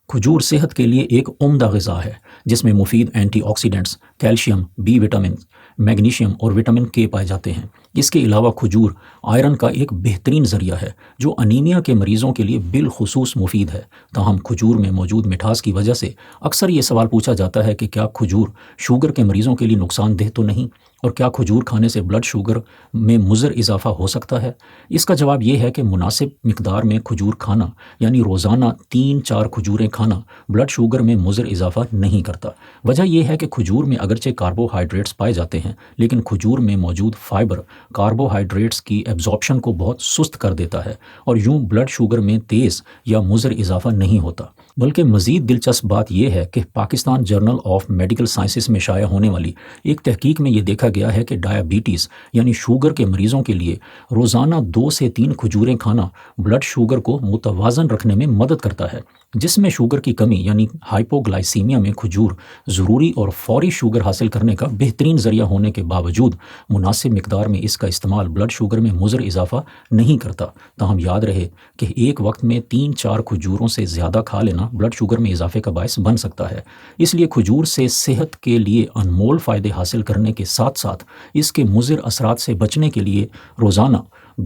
کھجور صحت کے لیے ایک عمدہ غذا ہے جس میں مفید antioxidants, calcium, B vitamin, magnesium اور وٹامن کے پائے جاتے ہیں۔ اس کے علاوہ کھجور آئرن کا ایک بہترین ذریعہ ہے جو انیمیا کے مریضوں کے لیے بالخصوص مفید ہے۔ تاہم کھجور میں موجود مٹھاس کی وجہ سے اکثر یہ سوال پوچھا جاتا ہے کہ کیا کھجور شوگر کے مریضوں کے لیے نقصان دہ تو نہیں، اور کیا کھجور کھانے سے بلڈ شوگر میں مضر اضافہ ہو سکتا ہے؟ اس کا جواب یہ ہے کہ مناسب مقدار میں کھجور کھانا، یعنی روزانہ 3-4 کھجوریں کھانا، بلڈ شوگر میں مضر اضافہ نہیں کرتا۔ وجہ یہ ہے کہ کھجور میں اگرچہ کاربوہائیڈریٹس پائے جاتے ہیں، لیکن کھجور میں موجود فائبر کاربوہائیڈریٹس کی ایبزارپشن کو بہت سست کر دیتا ہے، اور یوں بلڈ شوگر میں تیز یا مضر اضافہ نہیں ہوتا۔ بلکہ مزید دلچسپ بات یہ ہے کہ Pakistan journal of medical sciences میں شائع ہونے والی ایک تحقیق میں یہ دیکھا گیا ہے کہ ڈائبٹیز یعنی شوگر کے مریضوں کے لیے روزانہ 2 سے 3 کھجوریں کھانا بلڈ شوگر کو متوازن رکھنے میں مدد کرتا ہے۔ جس میں شوگر کی کمی یعنی ہائپوگلائسیمیا میں کھجور ضروری اور فوری شوگر حاصل کرنے کا بہترین ذریعہ ہونے کے باوجود مناسب مقدار میں اس کا استعمال بلڈ شوگر میں مضر اضافہ نہیں کرتا۔ تاہم یاد رہے کہ ایک وقت میں 3-4 کھجوروں سے زیادہ کھا لینا بلڈ شوگر میں اضافے کا باعث بن سکتا ہے۔ اس لیے کھجور سے صحت کے لیے انمول فائدے حاصل کرنے کے ساتھ ساتھ اس کے مضر اثرات سے بچنے کے لیے روزانہ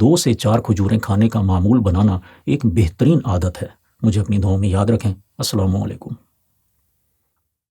2 سے 4 کھجوریں کھانے کا معمول بنانا ایک بہترین عادت ہے۔ مجھے اپنی دعاؤں میں یاد رکھیں۔ السلام علیکم۔